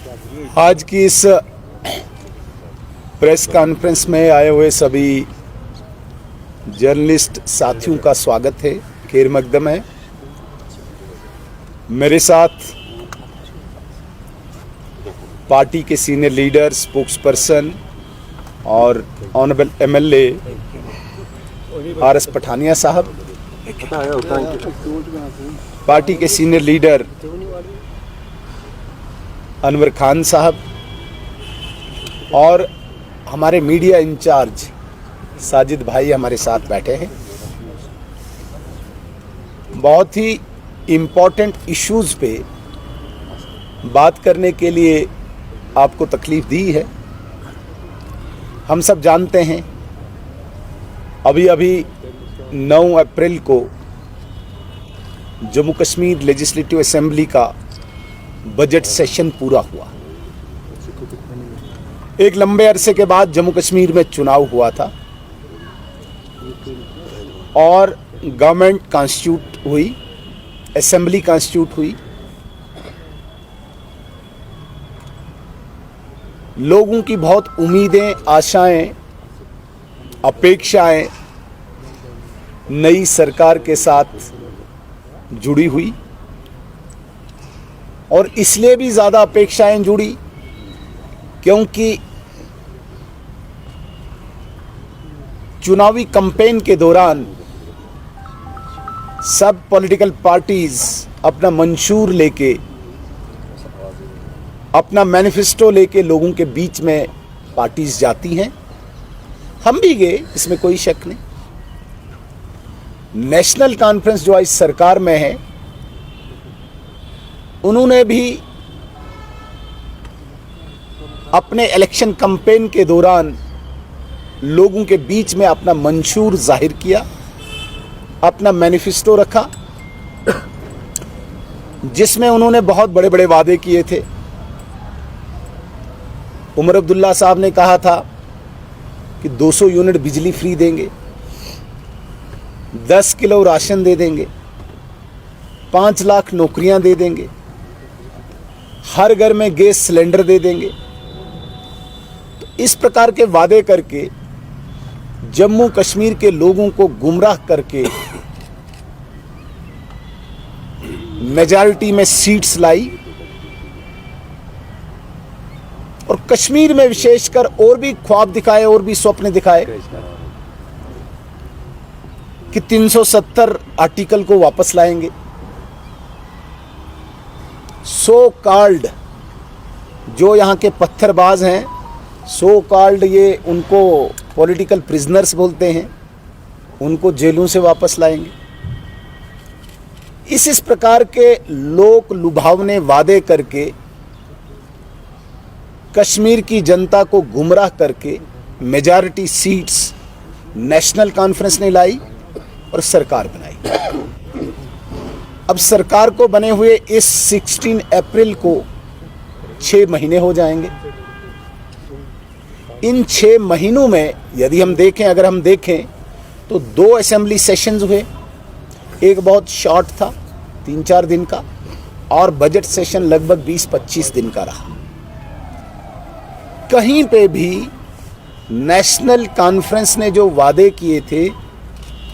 आज की इस प्रेस कॉन्फ्रेंस में आए हुए सभी जर्नलिस्ट साथियों का स्वागत है, खैर मकदम है। मेरे साथ पार्टी के सीनियर लीडर, स्पोक्स पर्सन और ऑनरेबल एमएलए आर.एस. पठानिया साहब, पार्टी के सीनियर लीडर अनवर खान साहब और हमारे मीडिया इंचार्ज साजिद भाई हमारे साथ बैठे हैं। बहुत ही इम्पोर्टेंट इश्यूज़ पे बात करने के लिए आपको तकलीफ दी है। हम सब जानते हैं अभी 9 अप्रैल को जम्मू कश्मीर लेजिस्लेटिव असेंबली का बजट सेशन पूरा हुआ। एक लंबे अरसे के बाद जम्मू कश्मीर में चुनाव हुआ था और गवर्नमेंट कॉन्स्टिट्यूट हुई, असेंबली कॉन्स्टिट्यूट हुई। लोगों की बहुत उम्मीदें, आशाएं, अपेक्षाएं नई सरकार के साथ जुड़ी हुई और इसलिए भी ज़्यादा अपेक्षाएं जुड़ी क्योंकि चुनावी कैंपेन के दौरान सब पॉलिटिकल पार्टीज अपना मंशूर लेके, अपना मैनिफेस्टो लेके लोगों के बीच में पार्टीज जाती हैं। हम भी गए, इसमें कोई शक नहीं। नेशनल कॉन्फ्रेंस जो आज सरकार में है, उन्होंने भी अपने इलेक्शन कैंपेन के दौरान लोगों के बीच में अपना मंशूर जाहिर किया, अपना मैनिफेस्टो रखा, जिसमें उन्होंने बहुत बड़े बड़े वादे किए थे। उमर अब्दुल्ला साहब ने कहा था कि 200 यूनिट बिजली फ्री देंगे, 10 किलो राशन दे देंगे, 5 लाख नौकरियां दे देंगे, हर घर में गैस सिलेंडर दे देंगे। तो इस प्रकार के वादे करके जम्मू कश्मीर के लोगों को गुमराह करके मेजॉरिटी में सीट्स लाई और कश्मीर में विशेषकर और भी ख्वाब दिखाए और भी स्वप्न दिखाए कि 370 आर्टिकल को वापस लाएंगे। सो कॉल्ड जो यहाँ के पत्थरबाज हैं, सो कॉल्ड ये उनको पॉलिटिकल प्रिजनर्स बोलते हैं, उनको जेलों से वापस लाएंगे। इस प्रकार के लोक लुभावने वादे करके कश्मीर की जनता को गुमराह करके मेजॉरिटी सीट्स नेशनल कॉन्फ्रेंस ने लाई और सरकार बनाई। अब सरकार को बने हुए इस 16 अप्रैल को 6 महीने हो जाएंगे। इन 6 महीनों में यदि हम देखें, अगर हम देखें तो 2 असेंबली सेशंस हुए। एक बहुत शॉर्ट था, 3-4 दिन का, और बजट सेशन लगभग 20-25 दिन का रहा। कहीं पे भी नेशनल कॉन्फ्रेंस ने जो वादे किए थे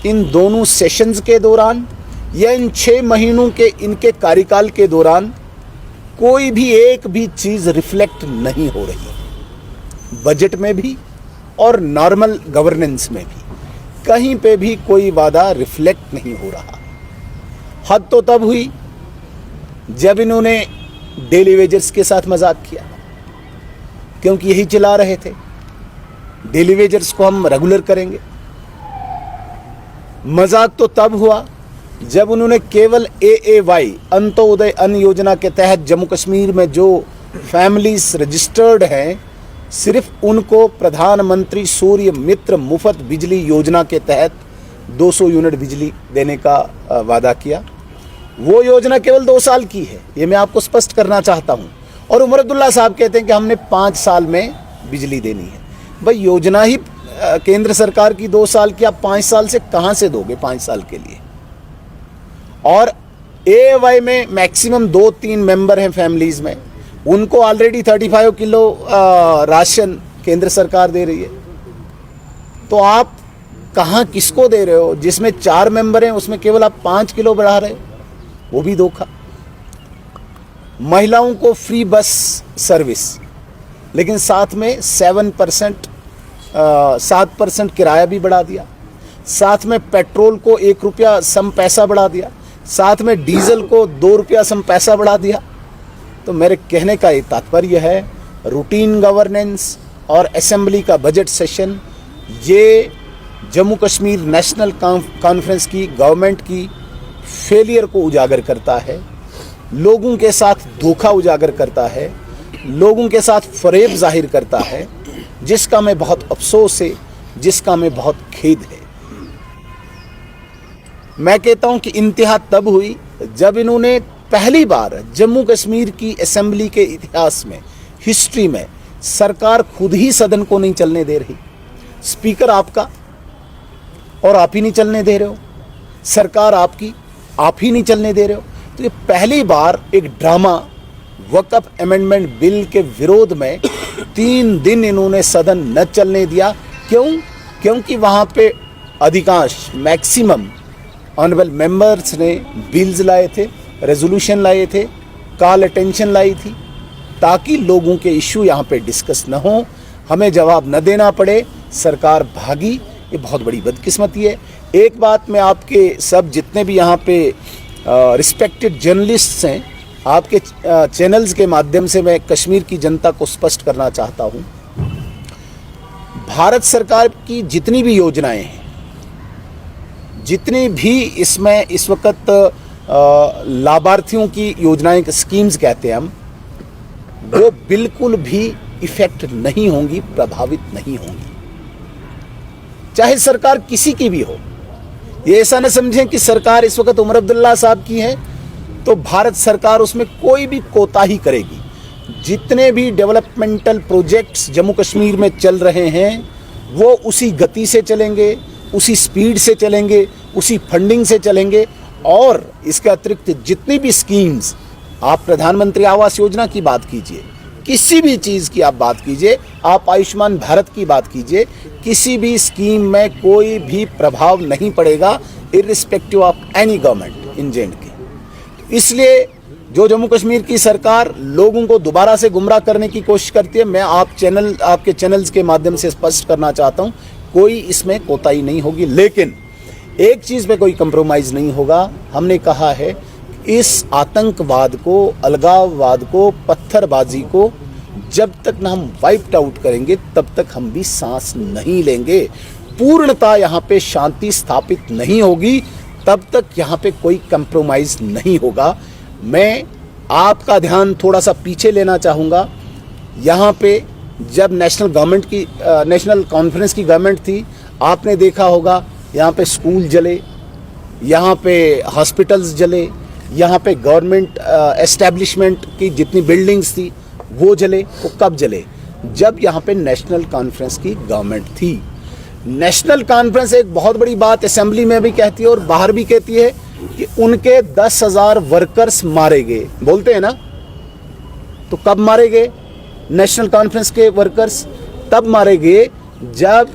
इन दोनों सेशंस के दौरान या इन 6 महीनों के इनके कार्यकाल के दौरान कोई भी एक भी चीज़ रिफ्लेक्ट नहीं हो रही। बजट में भी और नॉर्मल गवर्नेंस में भी कहीं पे भी कोई वादा रिफ्लेक्ट नहीं हो रहा। हद तो तब हुई जब इन्होंने डेली वेजर्स के साथ मजाक किया, क्योंकि यही चला रहे थे, डेली वेजर्स को हम रेगुलर करेंगे। मजाक तो तब हुआ जब उन्होंने केवल AAY अंत्योदय अन्न योजना के तहत जम्मू कश्मीर में जो फैमिलीज रजिस्टर्ड हैं, सिर्फ उनको प्रधानमंत्री सूर्य मित्र मुफ्त बिजली योजना के तहत 200 यूनिट बिजली देने का वादा किया। वो योजना केवल 2 साल की है, ये मैं आपको स्पष्ट करना चाहता हूँ। और उमर अब्दुल्ला साहब कहते हैं कि हमने 5 साल में बिजली देनी है। भाई योजना ही केंद्र सरकार की 2 साल की, आप 5 साल से कहाँ से दोगे 5 साल के लिए? और AAY में मैक्सिमम 2-3 मेंबर हैं फैमिलीज में, उनको ऑलरेडी 35 किलो राशन केंद्र सरकार दे रही है। तो आप कहाँ किसको दे रहे हो? जिसमें 4 मेंबर हैं उसमें केवल आप 5 किलो बढ़ा रहे हो, वो भी धोखा। महिलाओं को फ्री बस सर्विस, लेकिन साथ में 7% किराया भी बढ़ा दिया, साथ में पेट्रोल को 1 रुपया सम पैसा बढ़ा दिया, साथ में डीजल को 2 रुपया सम पैसा बढ़ा दिया। तो मेरे कहने का ये तात्पर्य है, रूटीन गवर्नेंस और असेंबली का बजट सेशन ये जम्मू कश्मीर नेशनल कॉन्फ्रेंस की गवर्नमेंट की फेलियर को उजागर करता है, लोगों के साथ धोखा उजागर करता है, लोगों के साथ फरेब जाहिर करता है, जिसका मैं बहुत अफसोस है, जिसका मैं बहुत खेद है। मैं कहता हूं कि इंतहा तब हुई जब इन्होंने पहली बार जम्मू कश्मीर की असेंबली के इतिहास में, हिस्ट्री में, सरकार खुद ही सदन को नहीं चलने दे रही। स्पीकर आपका और आप ही नहीं चलने दे रहे हो, सरकार आपकी, आप ही नहीं चलने दे रहे हो। तो ये पहली बार एक ड्रामा, वक्फ अमेंडमेंट बिल के विरोध में 3 दिन इन्होंने सदन न चलने दिया। क्यों? क्योंकि वहाँ पे अधिकांश मैक्सिमम ऑनरेबल मेंबर्स ने बिल्स लाए थे, रेजोल्यूशन लाए थे, कॉल अटेंशन लाई थी, ताकि लोगों के इश्यू यहाँ पे डिस्कस न हो, हमें जवाब न देना पड़े, सरकार भागी। ये बहुत बड़ी बदकिस्मती है। एक बात मैं आपके सब जितने भी यहाँ पे रिस्पेक्टेड जर्नलिस्ट्स हैं, आपके चैनल्स के माध्यम से मैं कश्मीर की जनता को स्पष्ट करना चाहता हूँ, भारत सरकार की जितनी भी योजनाएं हैं, जितनी भी इसमें इस वक्त लाभार्थियों की योजनाएं, स्कीम्स कहते हैं हम, वो बिल्कुल भी इफेक्ट नहीं होंगी, प्रभावित नहीं होंगी, चाहे सरकार किसी की भी हो। ये ऐसा न समझें कि सरकार इस वक्त उमर अब्दुल्ला साहब की है तो भारत सरकार उसमें कोई भी कोताही करेगी। जितने भी डेवलपमेंटल प्रोजेक्ट्स जम्मू कश्मीर में चल रहे हैं वो उसी गति से चलेंगे, उसी स्पीड से चलेंगे, उसी फंडिंग से चलेंगे। और इसके अतिरिक्त जितनी भी स्कीम्स, आप प्रधानमंत्री आवास योजना की बात कीजिए, किसी भी चीज़ की आप बात कीजिए, आप आयुष्मान भारत की बात कीजिए, किसी भी स्कीम में कोई भी प्रभाव नहीं पड़ेगा irrespective of any government in J&K। इसलिए जो जम्मू कश्मीर की सरकार लोगों को दोबारा से गुमराह करने की कोशिश करती है, मैं आपके चैनल्स के माध्यम से स्पष्ट करना चाहता हूं, कोई इसमें कोताही नहीं होगी। लेकिन एक चीज़ पे कोई कंप्रोमाइज़ नहीं होगा। हमने कहा है इस आतंकवाद को, अलगाववाद को, पत्थरबाजी को जब तक ना हम वाइप्ड आउट करेंगे तब तक हम भी सांस नहीं लेंगे। पूर्णतः यहाँ पे शांति स्थापित नहीं होगी तब तक यहाँ पे कोई कंप्रोमाइज़ नहीं होगा। मैं आपका ध्यान थोड़ा सा पीछे लेना चाहूँगा। यहाँ पे जब नेशनल कॉन्फ्रेंस की गवर्नमेंट थी, आपने देखा होगा यहाँ पे स्कूल जले, यहाँ पे हॉस्पिटल्स जले, यहाँ पे गवर्नमेंट एस्टेब्लिशमेंट की जितनी बिल्डिंग्स थी वो जले। वो कब जले? जब यहाँ पे नेशनल कॉन्फ्रेंस की गवर्नमेंट थी। नेशनल कॉन्फ्रेंस एक बहुत बड़ी बात असेंबली में भी कहती है और बाहर भी कहती है कि उनके 10,000 वर्कर्स मारे गए, बोलते हैं ना। तो कब मारे गए नेशनल कॉन्फ्रेंस के वर्कर्स? तब मारे गए जब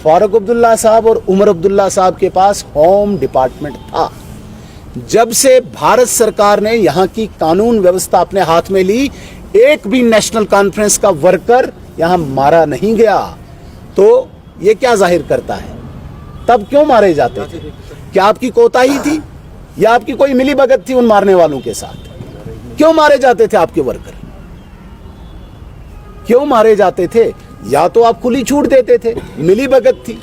फारूक अब्दुल्ला साहब और उमर अब्दुल्ला साहब के पास होम डिपार्टमेंट था। जब से भारत सरकार ने यहाँ की कानून व्यवस्था अपने हाथ में ली, एक भी नेशनल कॉन्फ्रेंस का वर्कर यहाँ मारा नहीं गया। तो ये क्या जाहिर करता है? तब क्यों मारे जाते थे? क्या आपकी कोताही थी या आपकी कोई मिलीभगत थी उन मारने वालों के साथ? क्यों मारे जाते थे आपके वर्कर? क्यों मारे जाते थे? या तो आप खुली छूट देते थे, मिलीभगत थी।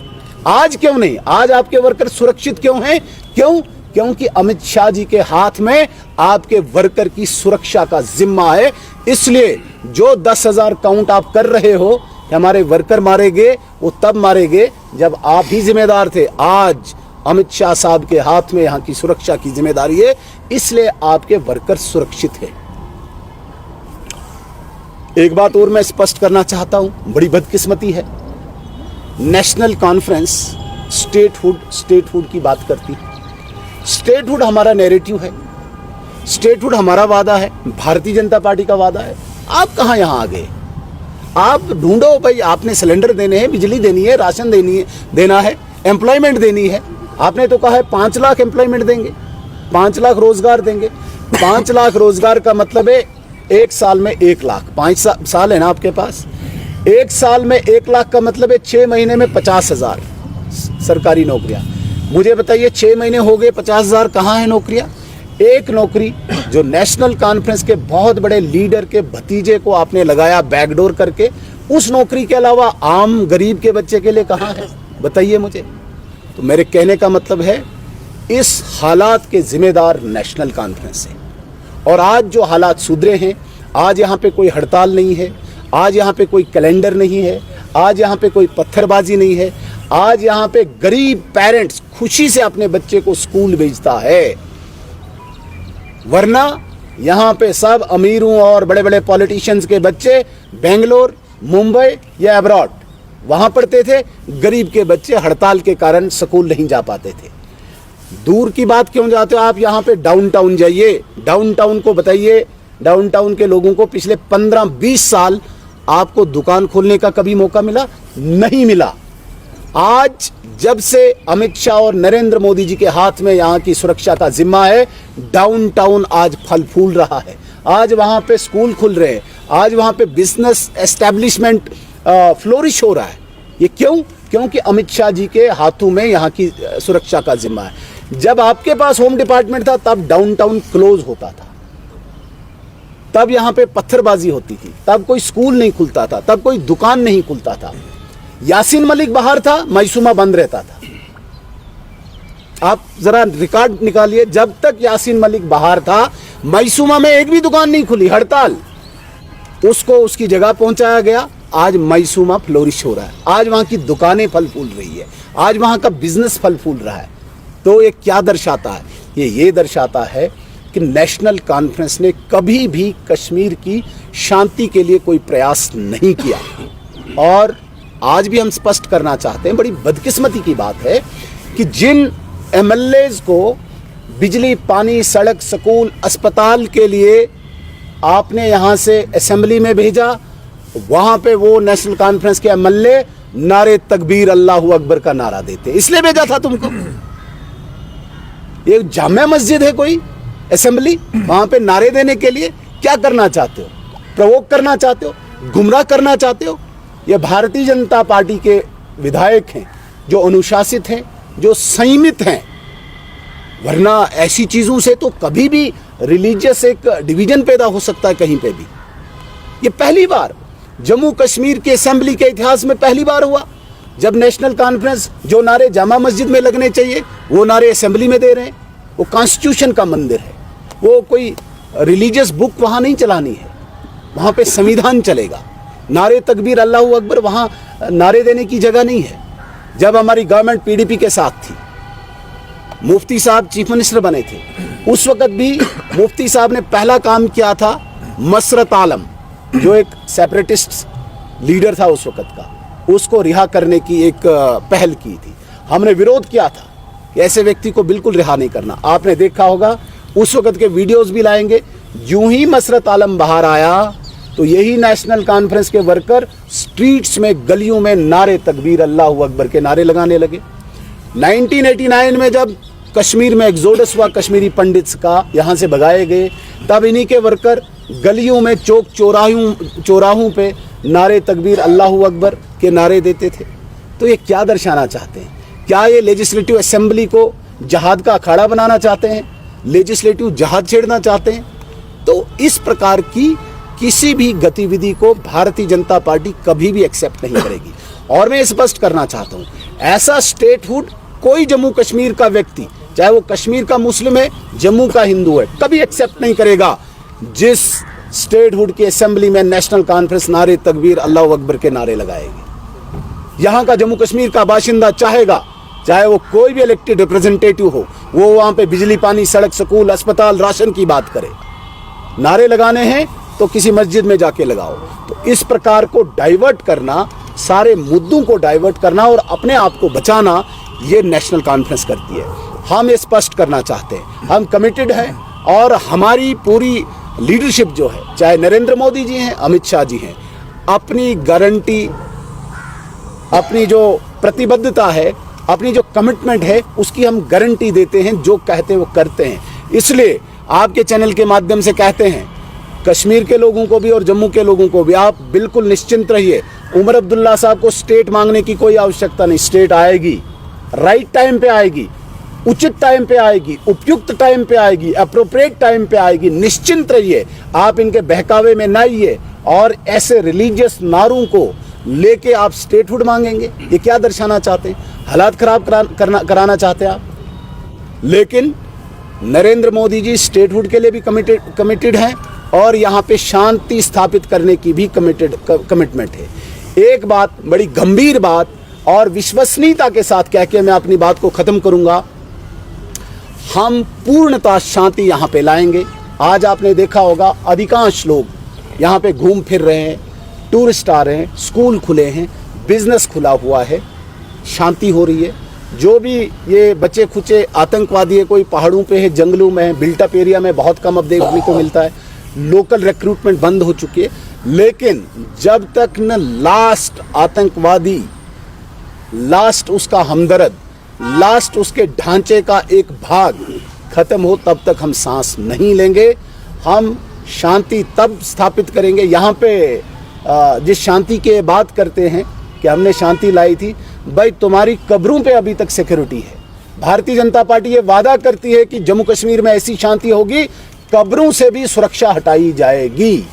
आज क्यों नहीं? आज आपके वर्कर सुरक्षित क्यों हैं? क्यों? क्योंकि अमित शाह जी के हाथ में आपके वर्कर की सुरक्षा का जिम्मा है। इसलिए जो 10,000 काउंट आप कर रहे हो हमारे वर्कर मारे गए, वो तब मारे गए जब आप ही जिम्मेदार थे। आज अमित शाह साहब के हाथ में यहाँ की सुरक्षा की जिम्मेदारी है, इसलिए आपके वर्कर सुरक्षित है। एक बात और मैं स्पष्ट करना चाहता हूं, बड़ी बदकिस्मती है, नेशनल कॉन्फ्रेंस स्टेटहुड की बात करती है। स्टेटहुड हमारा नैरेटिव है, स्टेटहुड हमारा वादा है, भारतीय जनता पार्टी का वादा है। आप कहाँ यहाँ आ गए? आप ढूंढो भाई, आपने सिलेंडर देने हैं, बिजली देनी है, राशन देना है, एम्प्लॉयमेंट देनी है। आपने तो कहा है 5 लाख एम्प्लॉयमेंट देंगे, 5 लाख रोजगार देंगे। 5 लाख रोजगार का मतलब है 1 साल में 1 लाख, 5 साल है ना आपके पास, 1 साल में 1 लाख का मतलब है 6 महीने में 50,000 सरकारी नौकरियां। मुझे बताइए 6 महीने हो गए, 50,000 कहाँ है नौकरियां? एक नौकरी जो नेशनल कॉन्फ्रेंस के बहुत बड़े लीडर के भतीजे को आपने लगाया बैकडोर करके, उस नौकरी के अलावा आम गरीब के बच्चे के लिए कहाँ है? बताइए मुझे। तो मेरे कहने का मतलब है इस हालात के जिम्मेदार नेशनल कॉन्फ्रेंस है। और आज जो हालात सुधरे हैं, आज यहाँ पे कोई हड़ताल नहीं है, आज यहाँ पे कोई कैलेंडर नहीं है, आज यहाँ पे कोई पत्थरबाजी नहीं है, आज यहाँ पे गरीब पेरेंट्स खुशी से अपने बच्चे को स्कूल भेजता है। वरना यहाँ पे सब अमीरों और बड़े बड़े पॉलिटिशियंस के बच्चे बेंगलोर, मुंबई या अब्रॉड वहाँ पढ़ते थे, गरीब के बच्चे हड़ताल के कारण स्कूल नहीं जा पाते थे। दूर की बात क्यों जाते हो आप? यहाँ पे डाउनटाउन जाइए, डाउनटाउन को बताइए, डाउनटाउन के लोगों को पिछले 15-20 साल आपको दुकान खोलने का कभी मौका मिला? नहीं मिला। आज जब से अमित शाह और नरेंद्र मोदी जी के हाथ में यहाँ की सुरक्षा का जिम्मा है, डाउनटाउन आज फल फूल रहा है। आज वहाँ पे स्कूल खुल रहे हैं, आज वहाँ पे बिजनेस एस्टेब्लिशमेंट फ्लोरिश हो रहा है। ये क्यों? क्योंकि अमित शाह जी के हाथों में यहाँ की सुरक्षा का जिम्मा है। जब आपके पास होम डिपार्टमेंट था तब डाउनटाउन क्लोज होता था, तब यहाँ पे पत्थरबाजी होती थी, तब कोई स्कूल नहीं खुलता था, तब कोई दुकान नहीं खुलता था। यासीन मलिक बाहर था, मैसूमा बंद रहता था। आप जरा रिकॉर्ड निकालिए, जब तक यासीन मलिक बाहर था मैसूमा में एक भी दुकान नहीं खुली, हड़ताल। उसको उसकी जगह पहुंचाया गया, आज मैसूमा फ्लोरिश हो रहा है, आज वहां की दुकानें फल फूल रही है, आज वहां का बिजनेस फल फूल रहा है। तो ये क्या दर्शाता है? ये दर्शाता है कि नेशनल कॉन्फ्रेंस ने कभी भी कश्मीर की शांति के लिए कोई प्रयास नहीं किया। और आज भी हम स्पष्ट करना चाहते हैं, बड़ी बदकिस्मती की बात है कि जिन एमएलएज को बिजली, पानी, सड़क, स्कूल, अस्पताल के लिए आपने यहाँ से असेंबली में भेजा, वहाँ पे वो नेशनल कॉन्फ्रेंस के एमएलए नारे तकबीर अल्लाहू अकबर का नारा देते। इसलिए भेजा था तुमको। ये जामिया मस्जिद है कोई असेंबली? वहाँ पे नारे देने के लिए क्या करना चाहते हो? प्रवोक करना चाहते हो? गुमराह करना चाहते हो? ये भारतीय जनता पार्टी के विधायक हैं जो अनुशासित हैं, जो संयमित हैं। वरना ऐसी चीज़ों से तो कभी भी रिलीजियस एक डिवीजन पैदा हो सकता है कहीं पे भी। ये पहली बार जम्मू कश्मीर के असेंबली के इतिहास में पहली बार हुआ जब नेशनल कॉन्फ्रेंस जो नारे जामा मस्जिद में लगने चाहिए वो नारे असेंबली में दे रहे हैं। वो कॉन्स्टिट्यूशन का मंदिर है, वो कोई रिलीजियस बुक वहाँ नहीं चलानी है, वहाँ पे संविधान चलेगा। नारे तकबीर अल्लाहू अकबर वहाँ नारे देने की जगह नहीं है। जब हमारी गवर्नमेंट पीडीपी के साथ थी, मुफ्ती साहब चीफ मिनिस्टर बने थे, उस वक्त भी मुफ्ती साहब ने पहला काम किया था, मसरत आलम जो एक सेपरेटिस्ट लीडर था उस वक्त का, उसको रिहा करने की एक पहल की थी। हमने विरोध किया था कि ऐसे व्यक्ति को बिल्कुल रिहा नहीं करना। आपने देखा होगा, उस वक्त के वीडियोस भी लाएंगे। यूं ही मसरत आलम बाहर आया तो यही नेशनल कॉन्फ्रेंस के वर्कर स्ट्रीट्स में, गलियों में नारे तकबीर अल्लाहू अकबर के नारे लगाने लगे। 1989 में जब कश्मीर में एग्जोडस हुआ कश्मीरी पंडित्स का, यहाँ से भगाए गए, तब इन्हीं के वर्कर गलियों में, चौक चौराहों पे नारे तकबीर अल्लाहू अकबर के नारे देते थे। तो ये क्या दर्शाना चाहते हैं? क्या ये लेजिस्लेटिव असेंबली को जहाद का अखाड़ा बनाना चाहते हैं? लेजिस्लेटिव जहाद छेड़ना चाहते हैं? तो इस प्रकार की किसी भी गतिविधि को भारतीय जनता पार्टी कभी भी एक्सेप्ट नहीं करेगी। और मैं स्पष्ट करना चाहता हूँ, ऐसा स्टेटहुड कोई जम्मू कश्मीर का व्यक्ति, चाहे वो कश्मीर का मुस्लिम है, जम्मू का हिंदू है, कभी एक्सेप्ट नहीं करेगा जिस स्टेटहुड की असेंबली में नेशनल कॉन्फ्रेंस नारे तकबीर अल्लाहू अकबर के नारे लगाएगी। यहाँ का जम्मू कश्मीर का बाशिंदा चाहेगा, चाहे वो कोई भी इलेक्टेड रिप्रेजेंटेटिव हो, वो वहाँ पे बिजली, पानी, सड़क, स्कूल, अस्पताल, राशन की बात करे। नारे लगाने हैं तो किसी मस्जिद में जाके लगाओ। तो इस प्रकार को डाइवर्ट करना, सारे मुद्दों को डाइवर्ट करना और अपने आप को बचाना, ये नेशनल कॉन्फ्रेंस करती है। हम ये स्पष्ट करना चाहते हैं, हम कमिटेड हैं और हमारी पूरी लीडरशिप जो है, चाहे नरेंद्र मोदी जी हैं, अमित शाह जी हैं, अपनी गारंटी, अपनी जो प्रतिबद्धता है, अपनी जो कमिटमेंट है, उसकी हम गारंटी देते हैं। जो कहते हैं वो करते हैं। इसलिए आपके चैनल के माध्यम से कहते हैं कश्मीर के लोगों को भी और जम्मू के लोगों को भी, आप बिल्कुल निश्चिंत रहिए। उमर अब्दुल्ला साहब को स्टेट मांगने की कोई आवश्यकता नहीं। स्टेट आएगी, राइट टाइम पे आएगी, उचित टाइम पे आएगी, उपयुक्त टाइम पे आएगी, अप्रोप्रिएट टाइम पे आएगी। निश्चिंत रहिए, आप इनके बहकावे में ना आइए और ऐसे रिलीजियस नारों को लेके आप स्टेटहुड मांगेंगे। ये क्या दर्शाना चाहते हैं? हालात खराब कराना चाहते हैं आप। लेकिन नरेंद्र मोदी जी स्टेटहुड के लिए भी कमिटेड हैं और यहाँ पे शांति स्थापित करने की भी कमिटमेंट है। एक बात, बड़ी गंभीर बात और विश्वसनीयता के साथ कह के मैं अपनी बात को खत्म करूंगा, हम पूर्णतः शांति यहाँ पे लाएंगे। आज आपने देखा होगा अधिकांश लोग यहाँ पे घूम फिर रहे हैं, टूरिस्ट आ रहे हैं, स्कूल खुले हैं, बिजनेस खुला हुआ है, शांति हो रही है। जो भी ये बचे खुचे आतंकवादी है, कोई पहाड़ों पे है, जंगलों में है, बिल्टअप एरिया में बहुत कम अब देखने को मिलता है। लोकल रिक्रूटमेंट बंद हो चुकी है। लेकिन जब तक न लास्ट आतंकवादी, लास्ट उसका हमदर्द, लास्ट उसके ढांचे का एक भाग खत्म हो, तब तक हम सांस नहीं लेंगे। हम शांति तब स्थापित करेंगे। यहाँ पे जिस शांति की बात करते हैं कि हमने शांति लाई थी, भाई तुम्हारी कब्रों पे अभी तक सिक्योरिटी है। भारतीय जनता पार्टी ये वादा करती है कि जम्मू कश्मीर में ऐसी शांति होगी, कब्रों से भी सुरक्षा हटाई जाएगी।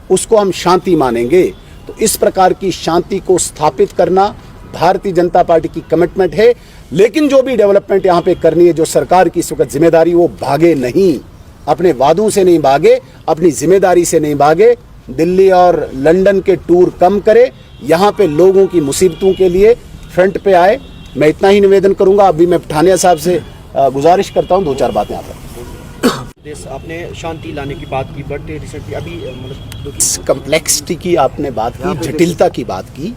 उसको हम शांति मानेंगे। तो इस प्रकार की शांति को स्थापित करना भारतीय जनता पार्टी की कमिटमेंट है। लेकिन जो भी डेवलपमेंट यहाँ पे करनी है, जो सरकार की इस वक्त जिम्मेदारी, वो भागे नहीं, अपने वादों से नहीं भागे, अपनी जिम्मेदारी से नहीं भागे। दिल्ली और लंदन के टूर कम करे, यहाँ पे लोगों की मुसीबतों के लिए फ्रंट पे आए। मैं इतना ही निवेदन करूंगा। अभी मैं पठानिया साहब से गुजारिश करता हूँ 2-4 बातें यहाँ पर। आपने शांति लाने की बात की, बट रिसेंटली अभी मतलब कम्प्लेक्सिटी की आपने बात की, जटिलता की बात की।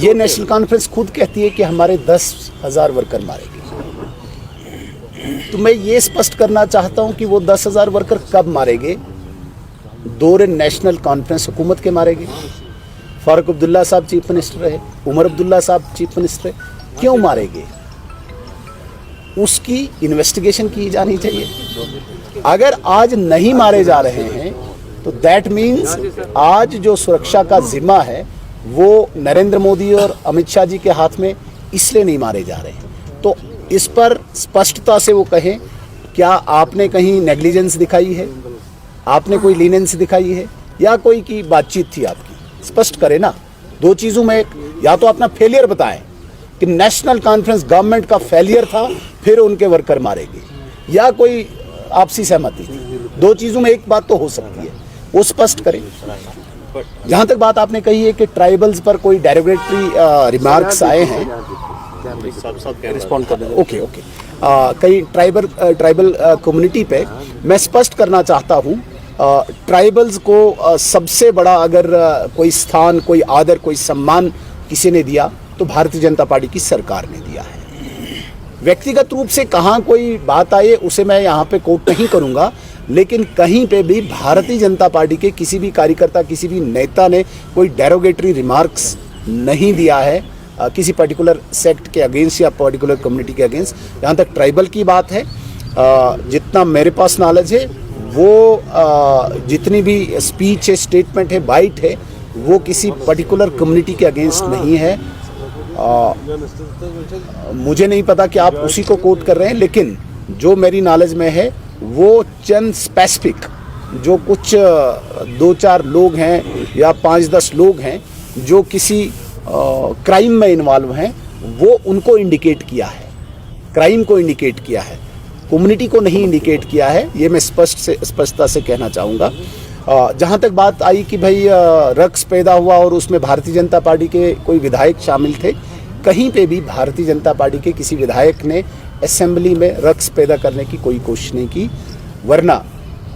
ये नेशनल कॉन्फ्रेंस खुद कहती है कि हमारे 10,000 वर्कर मारे गए। तो मैं ये स्पष्ट करना चाहता हूं कि वो 10,000 वर्कर कब मारे गए। दौरे नेशनल कॉन्फ्रेंस हुकूमत के मारे गए। फारूक अब्दुल्ला साहब चीफ मिनिस्टर रहे, उमर अब्दुल्ला साहब चीफ मिनिस्टर रहे, क्यों मारे गए उसकी इन्वेस्टिगेशन की जानी चाहिए। अगर आज नहीं मारे जा रहे हैं तो दैट मीन्स आज जो सुरक्षा का जिम्मा है वो नरेंद्र मोदी और अमित शाह जी के हाथ में, इसलिए नहीं मारे जा रहे हैं। तो इस पर स्पष्टता से वो कहें, क्या आपने कहीं नेग्लिजेंस दिखाई है, आपने कोई लीनेंस दिखाई है, या कोई की बातचीत थी आपकी? स्पष्ट करें ना। 2 चीज़ों में एक, या तो अपना फेलियर बताएं कि नेशनल कॉन्फ्रेंस गवर्नमेंट का फेलियर था, फिर उनके वर्कर मारे गए, या कोई आपसी सहमति थी। 2 चीज़ों में एक बात तो हो सकती है, वो स्पष्ट करें। जहाँ तक बात आपने कही है कि ट्राइबल्स पर कोई डेरोगेटरी रिमार्क्स आए हैं, रिस्पॉन्ड कर दें। ओके, कई ट्राइबल कम्युनिटी पे मैं स्पष्ट करना चाहता हूँ, ट्राइबल्स को सबसे बड़ा अगर कोई स्थान, कोई आदर, कोई सम्मान किसी ने दिया तो भारतीय जनता पार्टी की सरकार ने दिया है। व्यक्तिगत रूप से कहाँ कोई बात आए उसे मैं यहाँ पे कोट नहीं करूँगा, लेकिन कहीं पे भी भारतीय जनता पार्टी के किसी भी कार्यकर्ता, किसी भी नेता ने कोई डेरोगेटरी रिमार्क्स नहीं दिया है किसी पर्टिकुलर सेक्ट के अगेंस्ट या पर्टिकुलर कम्युनिटी के अगेंस्ट। जहाँ तक ट्राइबल की बात है, जितना मेरे पास नॉलेज है, वो जितनी भी स्पीच है, स्टेटमेंट है, बाइट है, वो किसी पर्टिकुलर कम्युनिटी के अगेंस्ट नहीं है। मुझे नहीं पता कि आप उसी को कोट कर रहे हैं, लेकिन जो मेरी नॉलेज में है वो चंद स्पेसिफिक जो कुछ 2-4 लोग हैं या 5-10 लोग हैं जो किसी क्राइम में इन्वॉल्व हैं, वो उनको इंडिकेट किया है, क्राइम को इंडिकेट किया है, कम्युनिटी को नहीं इंडिकेट किया है। ये मैं स्पष्टता से कहना चाहूँगा। जहाँ तक बात आई कि भाई रक्स पैदा हुआ और उसमें भारतीय जनता पार्टी के कोई विधायक शामिल थे, कहीं पे भी भारतीय जनता पार्टी के किसी विधायक ने असेंबली में रक्स पैदा करने की कोई कोशिश नहीं की। वरना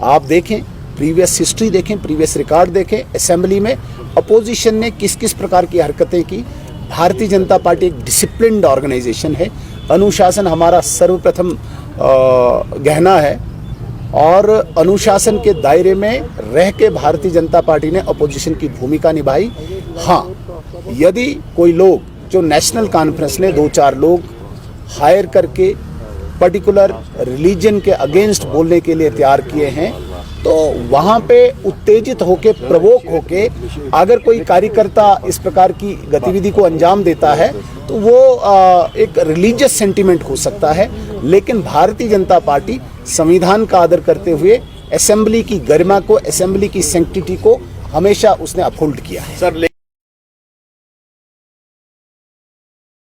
आप देखें, प्रीवियस हिस्ट्री देखें, प्रीवियस रिकॉर्ड देखें, असेंबली में अपोजिशन ने किस किस प्रकार की हरकतें की। भारतीय जनता पार्टी एक डिसिप्लिन्ड ऑर्गेनाइजेशन है। अनुशासन हमारा सर्वप्रथम गहना है। और अनुशासन के दायरे में रह के भारतीय जनता पार्टी ने अपोजिशन की भूमिका निभाई। हाँ, यदि कोई लोग जो नेशनल कॉन्फ्रेंस ने 2-4 लोग हायर करके पर्टिकुलर रिलीजन के अगेंस्ट बोलने के लिए तैयार किए हैं, तो वहाँ पे उत्तेजित होके, प्रवोक होके अगर कोई कार्यकर्ता इस प्रकार की गतिविधि को अंजाम देता है तो वो एक रिलीजियस सेंटिमेंट हो सकता है। लेकिन भारतीय जनता पार्टी संविधान का आदर करते हुए असेंबली की गरिमा को, असेंबली की सैंक्टिटी को हमेशा उसने अपहोल्ड किया है। सर